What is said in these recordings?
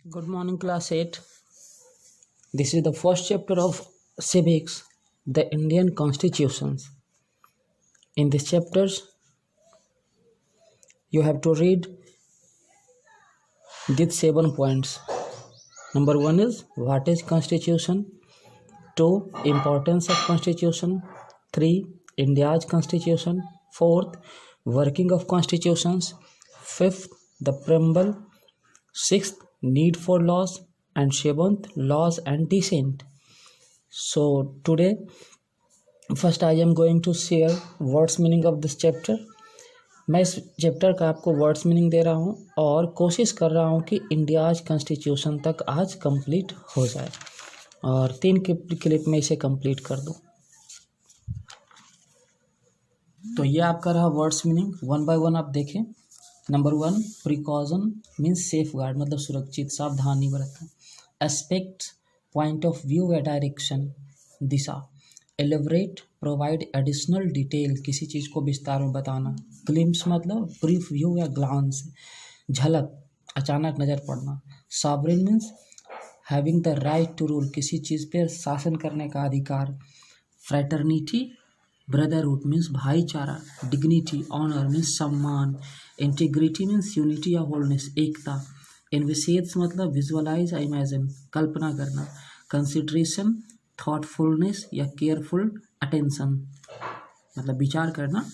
Good morning, class 8. This is the first chapter of civics, the Indian constitutions. In these chapters, you have to read these 7 points. Number 1 is what is constitution, 2 importance of constitution, 3 India's constitution, 4th working of constitutions, 5th the preamble, 6th need for laws, and 7th laws and dissent. So today first I am going to share words meaning of this chapter. मैं इस chapter का आपको words meaning दे रहा हूँ और कोशिश कर रहा हूँ कि इंडियाज कॉन्स्टिट्यूशन तक आज कंप्लीट हो जाए और 3 क्लिप में इसे कंप्लीट कर दूँ। तो ये आपका रहा वर्ड्स मीनिंग, 1 बाय 1 आप देखें। Number 1 precaution means safe guard, मतलब सुरक्षित, सावधानी बरतना। एस्पेक्ट पॉइंट ऑफ व्यू या डायरेक्शन, दिशा। एलिबरेट प्रोवाइड एडिशनल डिटेल, किसी चीज़ को विस्तार में बताना। ग्लिम्स मतलब ब्रीफ व्यू या ग्लांस, झलक, अचानक नज़र पड़ना। Sovereign means having the right to rule, किसी चीज़ पर शासन करने का अधिकार। फ्रैटर्निटी ब्रदरहुड मीन्स भाईचारा। डिग्निटी ऑनर मीन्स सम्मान। इंटीग्रिटी मीन्स यूनिटी या होलनेस, एकता। एनविसेज मतलब विजुअलाइज या इमेजिन, कल्पना करना। कंसिडरेशन थॉटफुलनेस या केयरफुल अटेंशन, मतलब विचार करना।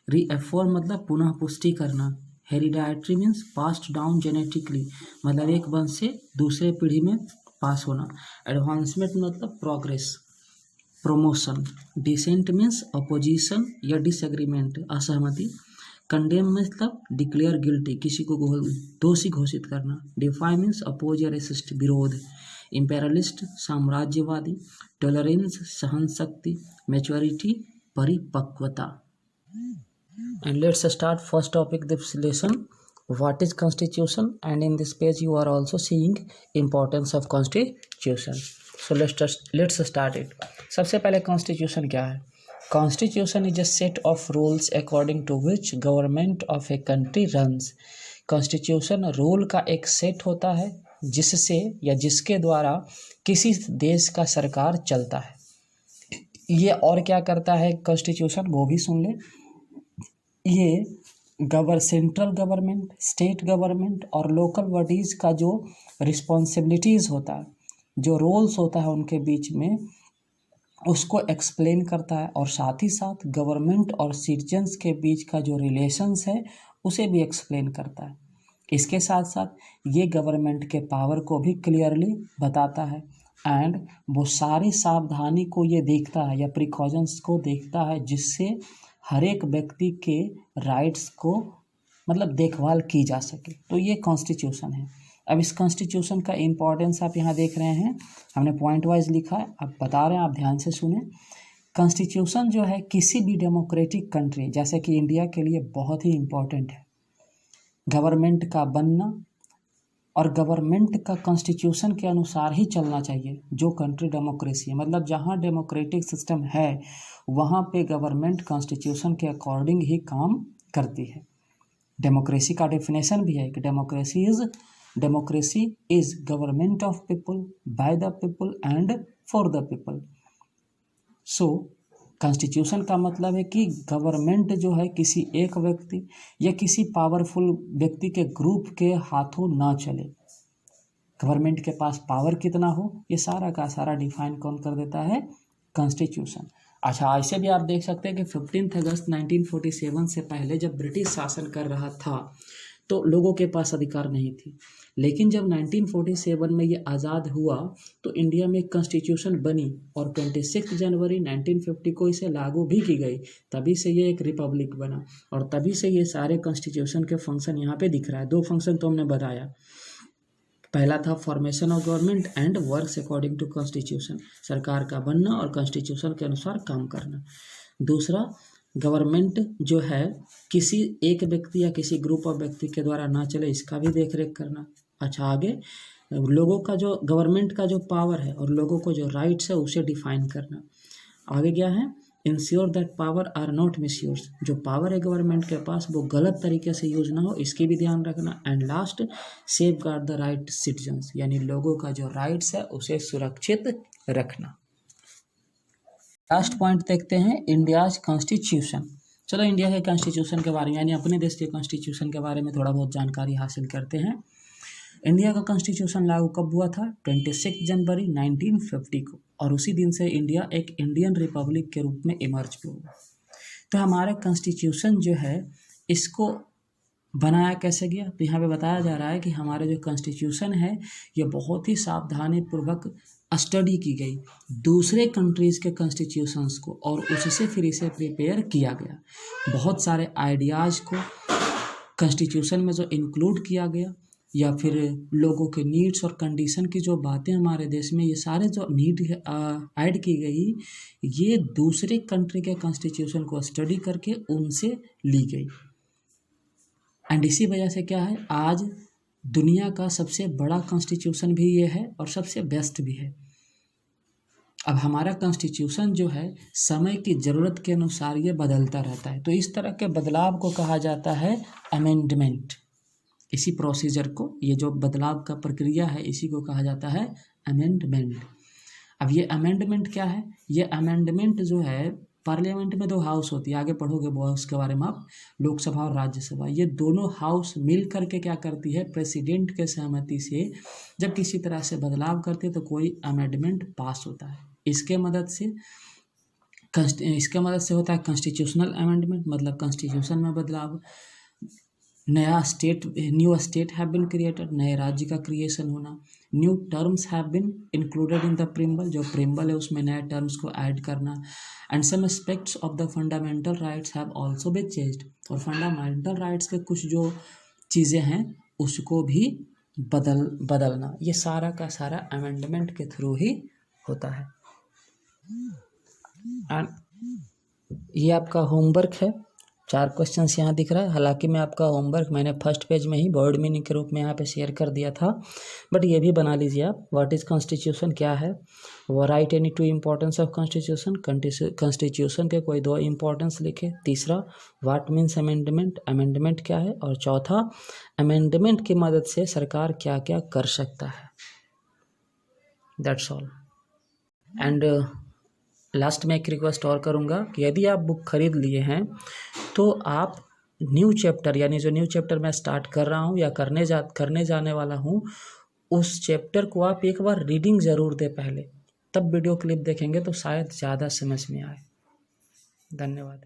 रीएफॉर्म मतलब पुनः पुष्टि करना। Hereditary means passed down genetically, मतलब एक वंश से दूसरे पीढ़ी में पास होना। एडवांसमेंट मतलब progress, promotion. Dissent means opposition या डिसएग्रीमेंट, असहमति। कंडेम मतलब डिक्लेयर गिल्टी, किसी को दोषी घोषित करना। डिफाई मीन्स अपोज या रेसिस्ट, विरोध। इम्पेरियलिस्ट साम्राज्यवादी। टॉलरेंस सहन शक्ति। मैच्योरिटी परिपक्वता। And let's start first topic this lesson. What is constitution? And in this page you are also seeing importance of constitution. So let's start it. सबसे पहले constitution क्या है? Constitution is a set of rules according to which government of a country runs. Constitution rule का एक set होता है जिससे या जिसके द्वारा किसी देश का सरकार चलता है। ये और क्या करता है कॉन्स्टिट्यूशन, वो भी सुन ले। ये सेंट्रल गवर्नमेंट, स्टेट गवर्नमेंट और लोकल बॉडीज़ का जो रिस्पॉन्सिबिलिटीज़ होता है, जो रोल्स होता है उनके बीच में, उसको एक्सप्लेन करता है। और साथ ही साथ गवर्नमेंट और सिटीजन्स के बीच का जो रिलेशंस है उसे भी एक्सप्लेन करता है। इसके साथ साथ ये गवर्नमेंट के पावर को भी क्लियरली बताता है एंड वो सारी सावधानी को ये देखता है या प्रिकॉशंस को देखता है जिससे हर एक व्यक्ति के राइट्स को मतलब देखभाल की जा सके। तो ये कॉन्स्टिट्यूशन है। अब इस कॉन्स्टिट्यूशन का इम्पोर्टेंस आप यहाँ देख रहे हैं, हमने पॉइंट वाइज लिखा है, आप बता रहे हैं, आप ध्यान से सुने। कॉन्स्टिट्यूशन जो है किसी भी डेमोक्रेटिक कंट्री जैसे कि इंडिया के लिए बहुत ही इम्पोर्टेंट है। गवर्नमेंट का बनना और गवर्नमेंट का कॉन्स्टिट्यूशन के अनुसार ही चलना चाहिए। जो कंट्री डेमोक्रेसी है, मतलब जहाँ डेमोक्रेटिक सिस्टम है वहाँ पे गवर्नमेंट कॉन्स्टिट्यूशन के अकॉर्डिंग ही काम करती है। डेमोक्रेसी का डेफिनेशन भी है कि democracy is government of people, by the people and for the people. So constitution का मतलब है कि गवर्नमेंट जो है किसी एक व्यक्ति या किसी पावरफुल व्यक्ति के ग्रुप के हाथों ना चले। गवर्नमेंट के पास पावर कितना हो ये सारा का सारा डिफाइन कौन कर देता है? कॉन्स्टिट्यूशन। अच्छा, ऐसे भी आप देख सकते हैं कि 15 अगस्त 1947 से पहले जब ब्रिटिश शासन कर रहा था तो लोगों के पास अधिकार नहीं थी, लेकिन जब 1947 में ये आज़ाद हुआ तो इंडिया में एक कॉन्स्टिट्यूशन बनी और 26 जनवरी 1950 को इसे लागू भी की गई। तभी से ये एक रिपब्लिक बना और तभी से ये सारे कॉन्स्टिट्यूशन के फंक्शन यहाँ पे दिख रहा है। 2 फंक्शन तो हमने बताया, पहला था formation of government and works according to constitution, सरकार का बनना और कॉन्स्टिट्यूशन के अनुसार काम करना। दूसरा, गवर्नमेंट जो है किसी एक व्यक्ति या किसी ग्रुप ऑफ व्यक्ति के द्वारा ना चले, इसका भी देख रेख करना। अच्छा, आगे लोगों का जो गवर्नमेंट का जो पावर है और लोगों को जो राइट्स है उसे डिफाइन करना। आगे क्या है? Ensure that power are not misuse, जो पावर है गवर्नमेंट के पास वो गलत तरीके से यूज ना हो, इसकी भी ध्यान रखना। And last, safe guard the right citizens, यानी लोगों का जो राइट्स है उसे सुरक्षित रखना। लास्ट पॉइंट देखते हैं, इंडियाज कॉन्स्टिट्यूशन। चलो इंडिया के कॉन्स्टिट्यूशन के बारे में, यानी अपने देश के कॉन्स्टिट्यूशन के बारे में थोड़ा बहुत जानकारी हासिल करते हैं। इंडिया का कॉन्स्टिट्यूशन लागू कब हुआ था? 26 जनवरी 1950 को, और उसी दिन से इंडिया एक इंडियन रिपब्लिक के रूप में इमर्ज भी हुआ। तो हमारा कॉन्स्टिट्यूशन जो है इसको बनाया कैसे गया? तो यहाँ पे बताया जा रहा है कि हमारा जो कॉन्स्टिट्यूशन है ये बहुत ही सावधानी पूर्वक स्टडी की गई दूसरे कंट्रीज़ के कॉन्स्टिट्यूशंस को, और उससे फिर इसे प्रिपेयर किया गया। बहुत सारे आइडियाज़ को कॉन्स्टिट्यूशन में जो इंक्लूड किया गया, या फिर लोगों के नीड्स और कंडीशन की जो बातें हमारे देश में, ये सारे जो नीड ऐड की गई, ये दूसरे कंट्री के कॉन्स्टिट्यूशन को स्टडी करके उनसे ली गई। एंड इसी वजह से क्या है, आज दुनिया का सबसे बड़ा कॉन्स्टिट्यूशन भी ये है और सबसे बेस्ट भी है। अब हमारा कॉन्स्टिट्यूशन जो है समय की ज़रूरत के अनुसार ये बदलता रहता है, तो इस तरह के बदलाव को कहा जाता है अमेंडमेंट। इसी प्रोसीजर को, ये जो बदलाव का प्रक्रिया है, इसी को कहा जाता है अमेंडमेंट। अब ये अमेंडमेंट क्या है? ये अमेंडमेंट जो है, पार्लियामेंट में 2 हाउस होती है, आगे पढ़ोगे बहुत उसके बारे में आप, लोकसभा और राज्यसभा। ये दोनों हाउस मिल करके क्या करती है, प्रेसिडेंट के सहमति से जब किसी तरह से बदलाव करती है तो कोई अमेंडमेंट पास होता है। इसके मदद से होता है कॉन्स्टिट्यूशनल अमेंडमेंट, मतलब कॉन्स्टिट्यूशन में बदलाव। New state have been created, नए राज्य का क्रिएशन होना। New terms have been included in the preamble, जो प्रिम्बल है उसमें नए टर्म्स को ऐड करना। And some aspects of the fundamental rights have also been changed, और फंडामेंटल राइट्स के कुछ जो चीज़ें हैं उसको भी बदलना। ये सारा का सारा अमेंडमेंट के थ्रू ही होता है। एंड ये आपका होमवर्क है, 4 क्वेश्चंस यहाँ दिख रहा है। हालांकि मैं आपका होमवर्क मैंने फर्स्ट पेज में ही वर्ड मीनिंग के रूप में यहाँ पे शेयर कर दिया था, बट ये भी बना लीजिए आप। व्हाट इज़ कॉन्स्टिट्यूशन, क्या है वो? Right any 2 importance of constitution, constitution के कोई 2 इम्पोर्टेंस लिखे। तीसरा, व्हाट मीन्स अमेंडमेंट, अमेंडमेंट क्या है? और चौथा, अमेंडमेंट की मदद से सरकार क्या क्या कर सकता है। That's all. एंड लास्ट में एक रिक्वेस्ट और करूँगा कि यदि आप बुक खरीद लिए हैं तो आप न्यू चैप्टर, यानी जो न्यू चैप्टर मैं स्टार्ट कर रहा हूँ या करने जाने वाला हूँ, उस चैप्टर को आप एक बार रीडिंग ज़रूर दें पहले, तब वीडियो क्लिप देखेंगे तो शायद ज़्यादा समझ में आए। धन्यवाद।